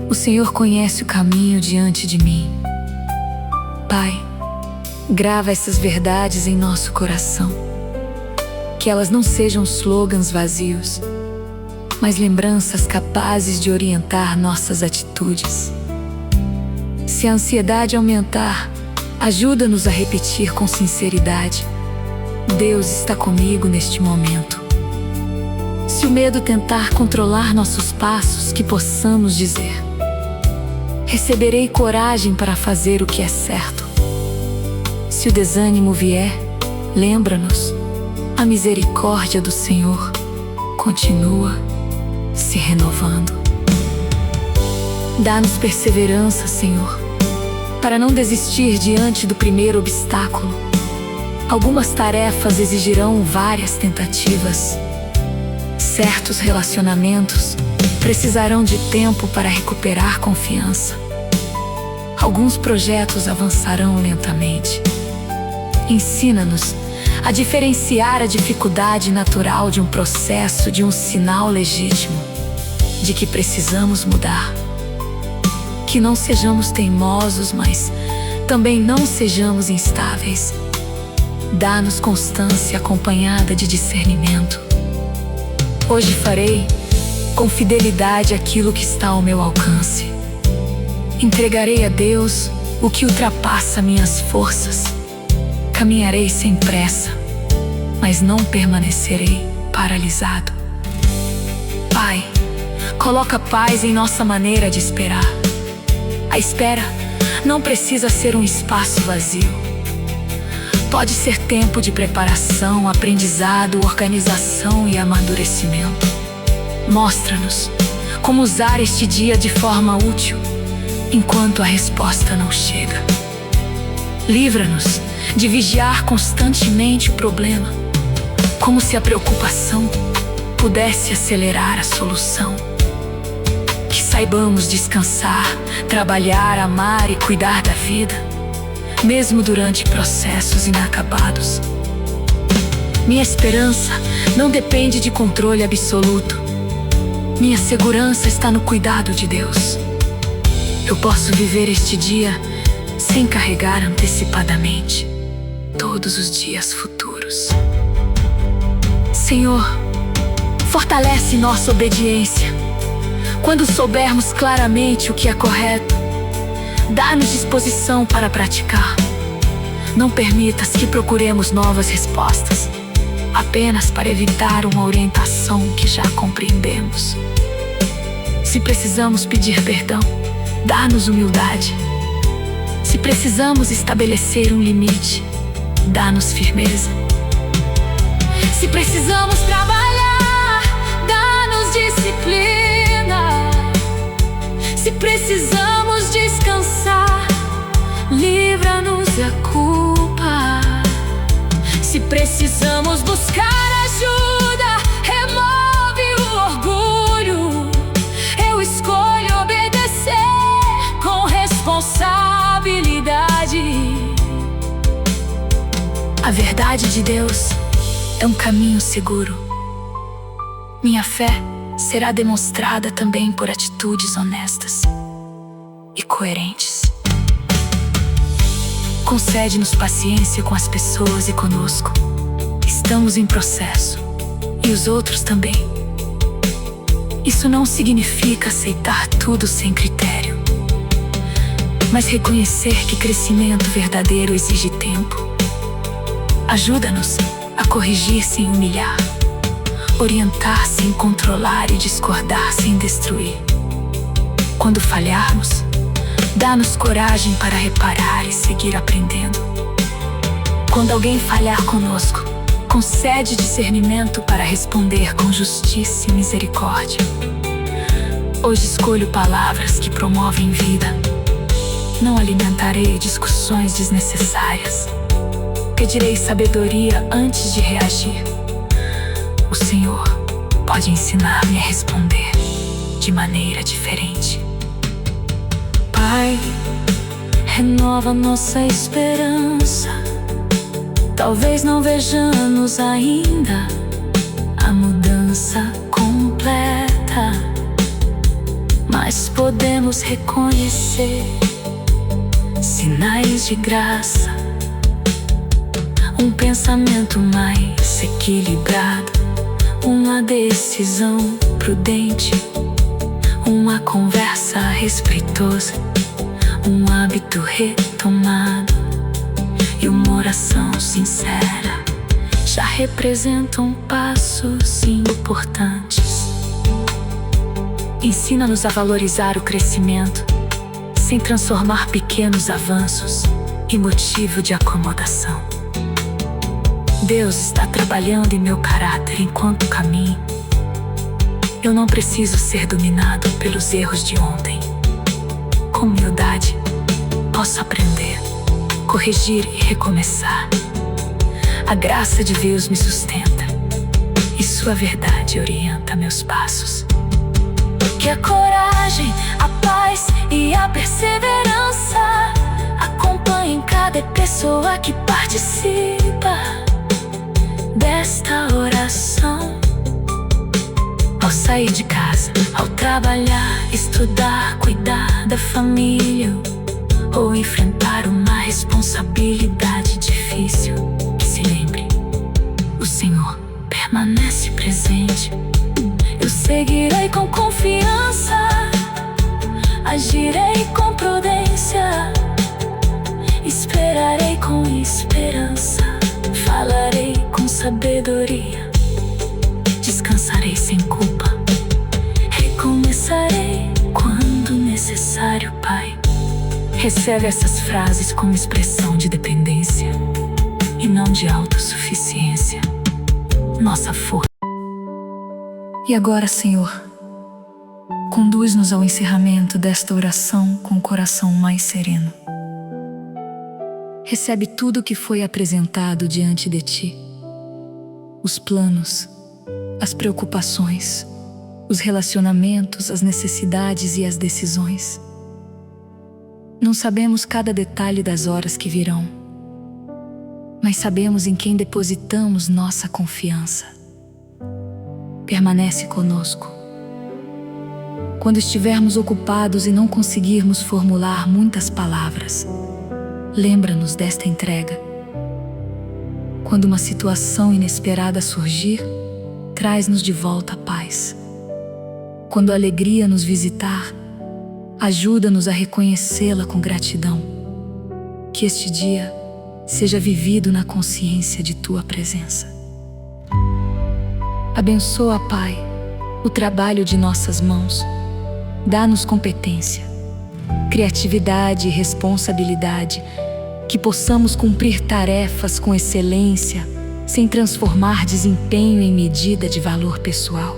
O Senhor conhece o caminho diante de mim. Pai, grava essas verdades em nosso coração. Que elas não sejam slogans vazios, mas lembranças capazes de orientar nossas atitudes. Se a ansiedade aumentar, ajuda-nos a repetir com sinceridade: Deus está comigo neste momento. Se o medo tentar controlar nossos passos, que possamos dizer: receberei coragem para fazer o que é certo. Se o desânimo vier, lembra-nos: a misericórdia do Senhor continua se renovando. Dá-nos perseverança, Senhor, para não desistir diante do primeiro obstáculo. Algumas tarefas exigirão várias tentativas. Certos relacionamentos precisarão de tempo para recuperar confiança. Alguns projetos avançarão lentamente. Ensina-nos a diferenciar a dificuldade natural de um processo, de um sinal legítimo de que precisamos mudar. Que não sejamos teimosos, mas também não sejamos instáveis. Dá-nos constância acompanhada de discernimento. Hoje farei com fidelidade aquilo que está ao meu alcance. Entregarei a Deus o que ultrapassa minhas forças. Caminharei sem pressa, mas não permanecerei paralisado. Pai, coloca paz em nossa maneira de esperar. A espera não precisa ser um espaço vazio. Pode ser tempo de preparação, aprendizado, organização e amadurecimento. Mostra-nos como usar este dia de forma útil, enquanto a resposta não chega. Livra-nos de vigiar constantemente o problema, como se a preocupação pudesse acelerar a solução. Que saibamos descansar, trabalhar, amar e cuidar da vida, mesmo durante processos inacabados. Minha esperança não depende de controle absoluto. Minha segurança está no cuidado de Deus. Eu posso viver este dia sem carregar antecipadamente todos os dias futuros. Senhor, fortalece nossa obediência. Quando soubermos claramente o que é correto, dá-nos disposição para praticar. Não permitas que procuremos novas respostas, apenas para evitar uma orientação que já compreendemos. Se precisamos pedir perdão, dá-nos humildade. Se precisamos estabelecer um limite, dá-nos firmeza. Se precisamos trabalhar, dá-nos disciplina. Se precisamos descansar, livra-nos da culpa. Se precisamos buscar ajuda, remove o orgulho. Eu escolho obedecer com responsabilidade. A verdade de Deus é um caminho seguro. Minha fé será demonstrada também por atitudes honestas e coerentes. Concede-nos paciência com as pessoas e conosco. Estamos em processo, e os outros também. Isso não significa aceitar tudo sem critério, mas reconhecer que crescimento verdadeiro exige tempo. Ajuda-nos a corrigir sem humilhar, orientar sem controlar e discordar sem destruir. Quando falharmos, dá-nos coragem para reparar e seguir aprendendo. Quando alguém falhar conosco, concede discernimento para responder com justiça e misericórdia. Hoje escolho palavras que promovem vida. Não alimentarei discussões desnecessárias. Pedirei sabedoria antes de reagir. O Senhor pode ensinar-me a responder de maneira diferente. Pai, renova nossa esperança. Talvez não vejamos ainda a mudança completa, mas podemos reconhecer sinais de graça. Um pensamento mais equilibrado, uma decisão prudente, uma conversa respeitosa, um hábito retomado e uma oração sincera já representam passos importantes. Ensina-nos a valorizar o crescimento sem transformar pequenos avanços em motivo de acomodação. Deus está trabalhando em meu caráter enquanto caminho. Eu não preciso ser dominado pelos erros de ontem. Com humildade, posso aprender, corrigir e recomeçar. A graça de Deus me sustenta e sua verdade orienta meus passos. Que a coragem, a paz e a perseverança acompanhem cada pessoa que participa desta oração. Ao sair de casa, ao trabalhar, estudar, cuidar da família ou enfrentar uma responsabilidade difícil, que se lembre, o Senhor permanece presente. Eu seguirei com confiança, agirei com prudência, esperarei com esperança, falarei com sabedoria, descansarei sem culpa, recomeçarei quando necessário, Pai. Recebe essas frases como expressão de dependência e não de autossuficiência. Nossa força. E agora, Senhor, conduz-nos ao encerramento desta oração com o coração mais sereno. Recebe tudo o que foi apresentado diante de Ti. Os planos, as preocupações, os relacionamentos, as necessidades e as decisões. Não sabemos cada detalhe das horas que virão, mas sabemos em quem depositamos nossa confiança. Permanece conosco. Quando estivermos ocupados e não conseguirmos formular muitas palavras, lembra-nos desta entrega. Quando uma situação inesperada surgir, traz-nos de volta a paz. Quando a alegria nos visitar, ajuda-nos a reconhecê-la com gratidão. Que este dia seja vivido na consciência de Tua presença. Abençoa, Pai, o trabalho de nossas mãos. Dá-nos competência, criatividade e responsabilidade, que possamos cumprir tarefas com excelência, sem transformar desempenho em medida de valor pessoal.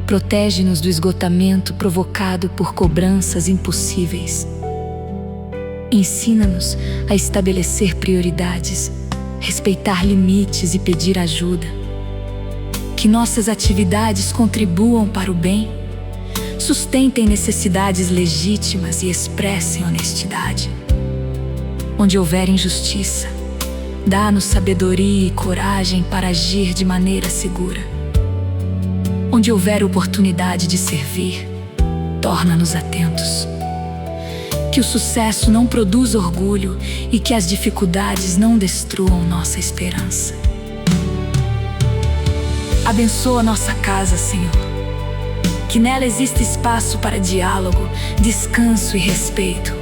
Protege-nos do esgotamento provocado por cobranças impossíveis. Ensina-nos a estabelecer prioridades, respeitar limites e pedir ajuda. Que nossas atividades contribuam para o bem, sustentem necessidades legítimas e expressem honestidade. Onde houver injustiça, dá-nos sabedoria e coragem para agir de maneira segura. Onde houver oportunidade de servir, torna-nos atentos. Que o sucesso não produza orgulho e que as dificuldades não destruam nossa esperança. Abençoa nossa casa, Senhor. Que nela exista espaço para diálogo, descanso e respeito.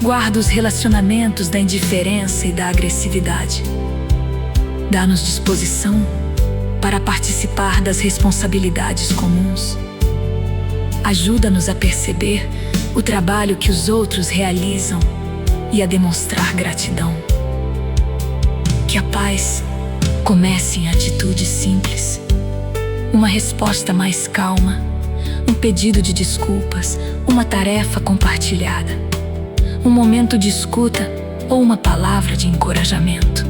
Guarda os relacionamentos da indiferença e da agressividade. Dá-nos disposição para participar das responsabilidades comuns. Ajuda-nos a perceber o trabalho que os outros realizam e a demonstrar gratidão. Que a paz comece em atitudes simples. Uma resposta mais calma, um pedido de desculpas, uma tarefa compartilhada, um momento de escuta ou uma palavra de encorajamento.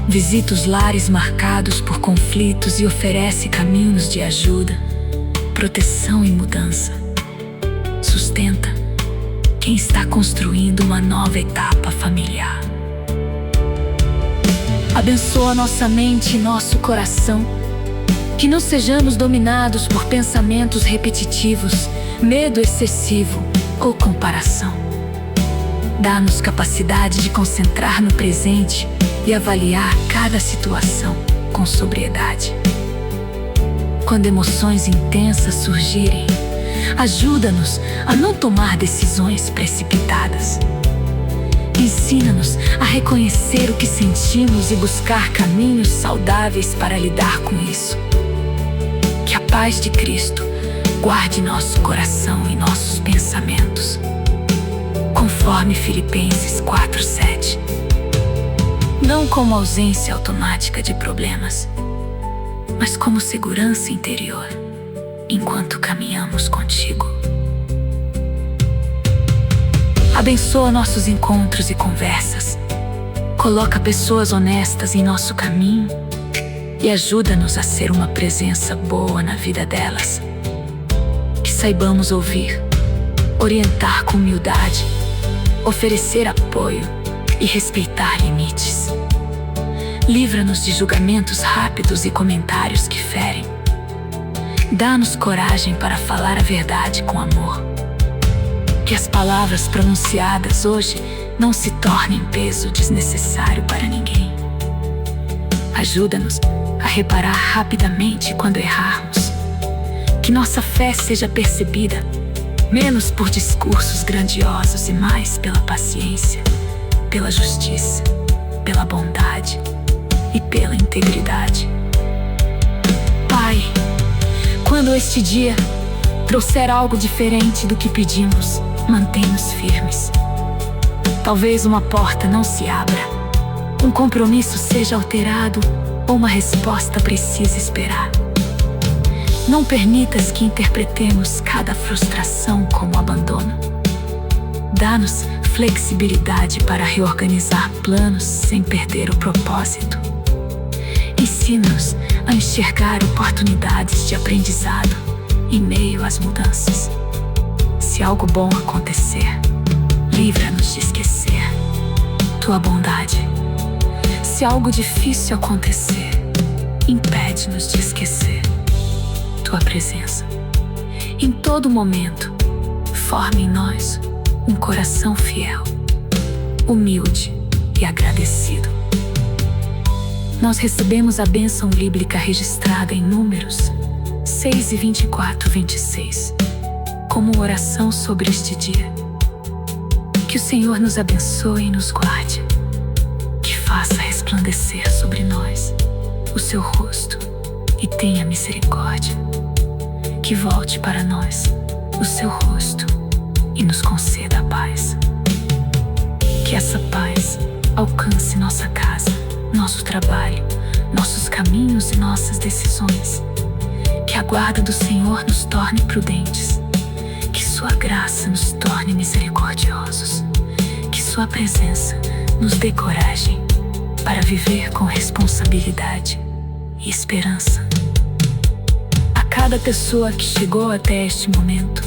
Visita os lares marcados por conflitos e oferece caminhos de ajuda, proteção e mudança. Sustenta quem está construindo uma nova etapa familiar. Abençoa nossa mente e nosso coração. Que não sejamos dominados por pensamentos repetitivos, medo excessivo ou comparação. Dá-nos capacidade de concentrar no presente e avaliar cada situação com sobriedade. Quando emoções intensas surgirem, ajuda-nos a não tomar decisões precipitadas. Ensina-nos a reconhecer o que sentimos e buscar caminhos saudáveis para lidar com isso. Que a paz de Cristo guarde nosso coração e nossos pensamentos, conforme Filipenses 4:7. Não como ausência automática de problemas, mas como segurança interior, enquanto caminhamos contigo. Abençoa nossos encontros e conversas. Coloca pessoas honestas em nosso caminho e ajuda-nos a ser uma presença boa na vida delas. Que saibamos ouvir, orientar com humildade, oferecer apoio e respeitar limites. Livra-nos de julgamentos rápidos e comentários que ferem. Dá-nos coragem para falar a verdade com amor. Que as palavras pronunciadas hoje não se tornem peso desnecessário para ninguém. Ajuda-nos a reparar rapidamente quando errarmos. Que nossa fé seja percebida menos por discursos grandiosos e mais pela paciência, pela justiça, pela bondade e pela integridade. Pai, quando este dia trouxer algo diferente do que pedimos, mantém-nos firmes. Talvez uma porta não se abra, um compromisso seja alterado ou uma resposta precise esperar. Não permitas que interpretemos cada frustração como abandono. Dá-nos flexibilidade para reorganizar planos sem perder o propósito. Ensina-nos a enxergar oportunidades de aprendizado em meio às mudanças. Se Se algo bom acontecer, livra-nos de esquecer tua bondade. Se algo difícil acontecer, impede-nos de esquecer tua presença. Em todo momento, forme em nós um coração fiel, humilde e agradecido. Nós recebemos a bênção bíblica registrada em Números 6:24-26, como oração sobre este dia. Que o Senhor nos abençoe e nos guarde, que faça resplandecer sobre nós o seu rosto e tenha misericórdia, que volte para nós o seu rosto e nos conceda a paz. Que essa paz alcance nossa casa, nosso trabalho, nossos caminhos e nossas decisões. Que a guarda do Senhor nos torne prudentes, que sua graça nos torne misericordiosos, que sua presença nos dê coragem para viver com responsabilidade e esperança. A cada pessoa que chegou até este momento,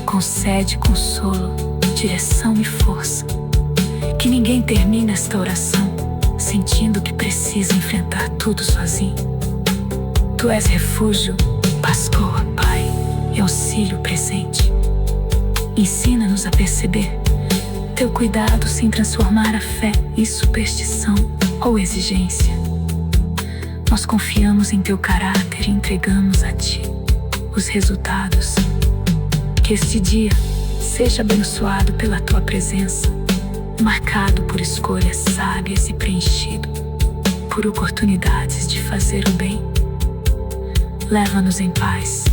concede consolo, direção e força. Que ninguém termine esta oração sentindo que precisa enfrentar tudo sozinho. Tu és refúgio, pastor, pai e auxílio presente. Ensina-nos a perceber teu cuidado sem transformar a fé em superstição ou exigência. Nós confiamos em teu caráter e entregamos a ti os resultados. Que este dia seja abençoado pela tua presença, marcado por escolhas sábias e preenchido por oportunidades de fazer o bem. Leva-nos em paz,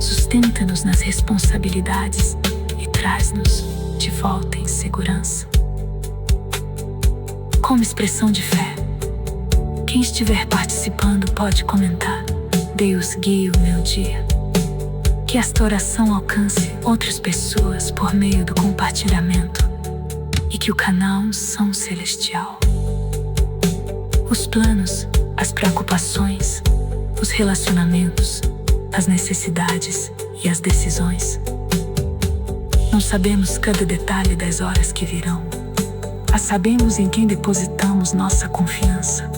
sustenta-nos nas responsabilidades e traz-nos de volta em segurança. Como expressão de fé, quem estiver participando pode comentar: Deus guia o meu dia. Que esta oração alcance outras pessoas por meio do compartilhamento e que o canal Unção Celestial, os planos, as preocupações, os relacionamentos, as necessidades e as decisões. Não sabemos cada detalhe das horas que virão, mas sabemos em quem depositamos nossa confiança.